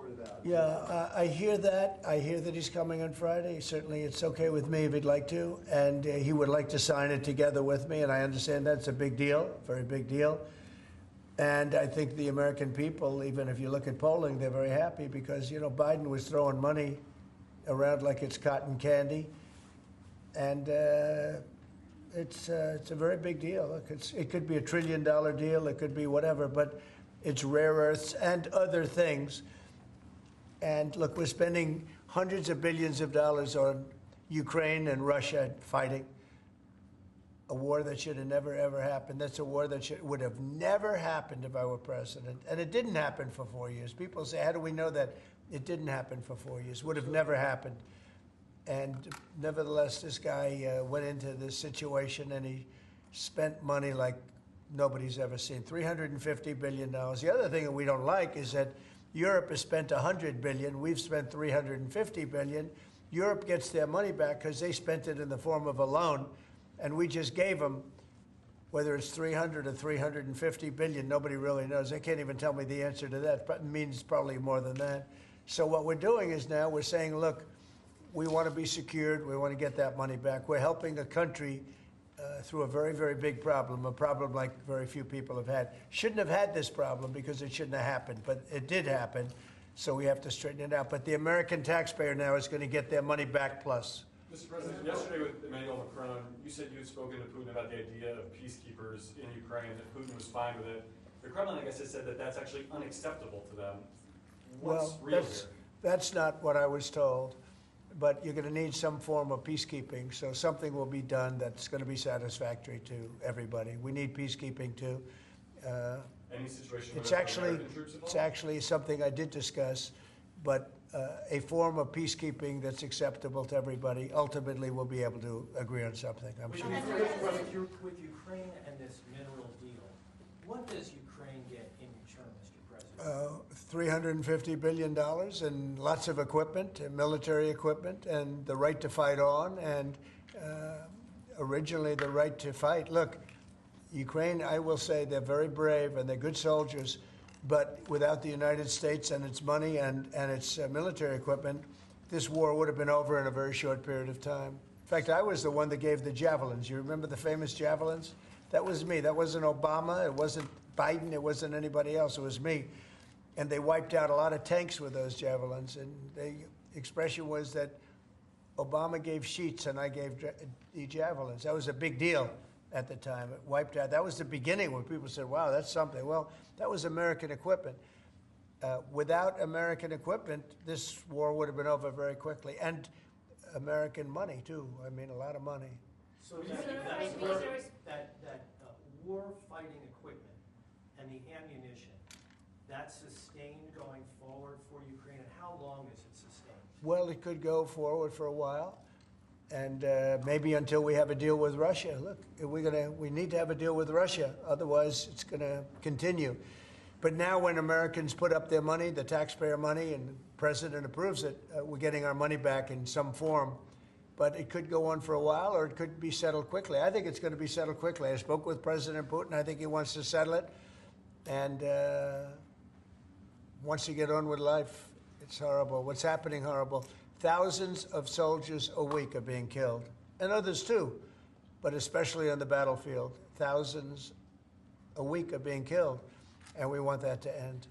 supportive out. Yeah, I hear that. I hear that he's coming on Friday. Certainly, it's okay with me if he'd like to, and he would like to sign it together with me. And I understand that's a big deal, very big deal. And I think the American people, even if you look at polling, they're very happy because Biden was throwing money around like it's cotton candy, and it's a very big deal. Look, it could be $1 trillion deal, it could be whatever, but it's rare earths and other things. And look, we're spending hundreds of billions of dollars on Ukraine and Russia fighting a war that should have never, ever happened. That's a war that would have never happened if I were president. And it didn't happen for 4 years. People say, how do we know that it didn't happen for 4 years? Would have never happened. And nevertheless, this guy went into this situation and he spent money like nobody's ever seen, $350 billion. The other thing that we don't like is that Europe has spent $100 billion. We've spent $350 billion. Europe gets their money back because they spent it in the form of a loan, and we just gave them, whether it's 300 or 350 billion, nobody really knows. They can't even tell me the answer to that, but it means probably more than that. So what we're doing is now we're saying, look, we want to be secured. We want to get that money back. We're helping a country through a very, very big problem, a problem like very few people have had. Shouldn't have had this problem because it shouldn't have happened, but it did happen, so we have to straighten it out. But the American taxpayer now is going to get their money back plus. Mr. President, yesterday with Emmanuel Macron, you said you had spoken to Putin about the idea of peacekeepers in Ukraine, that Putin was fine with it. The Kremlin, I guess, has said that that's actually unacceptable to them. What's real here? That's not what I was told. But you're going to need some form of peacekeeping, so something will be done that's going to be satisfactory to everybody. We need peacekeeping too. Any situation it's where actually American troops involved? It's actually something I did discuss, but a form of peacekeeping that's acceptable to everybody. Ultimately, we'll be able to agree on something, I'm sure. With Ukraine and this mineral deal, what does Ukraine get in return, Mr. President? $350 billion and lots of equipment, and military equipment, and the right to fight on, and originally the right to fight. Look, Ukraine, I will say, they're very brave and they're good soldiers, but without the United States and its money and its military equipment, this war would have been over in a very short period of time. In fact, I was the one that gave the javelins. You remember the famous javelins? That was me. That wasn't Obama. It wasn't Biden. It wasn't anybody else. It was me. And they wiped out a lot of tanks with those javelins. And the expression was that Obama gave sheets and I gave the javelins. That was a big deal at the time. It wiped out. That was the beginning when people said, wow, that's something. Well, that was American equipment. Without American equipment, this war would have been over very quickly. And American money, too. I mean, a lot of money. So that war-fighting equipment and the ammunition, that's sustained going forward for Ukraine, and how long is it sustained? Well, it could go forward for a while, and maybe until we have a deal with Russia. Look, we need to have a deal with Russia, otherwise it's going to continue. But now when Americans put up their money, the taxpayer money, and the president approves it, we're getting our money back in some form. But it could go on for a while, or it could be settled quickly. I think it's going to be settled quickly. I spoke with President Putin. I think he wants to settle it, and wants to get on with life. It's horrible. What's happening, horrible. Thousands of soldiers a week are being killed, and others too, but especially on the battlefield. Thousands a week are being killed, and we want that to end.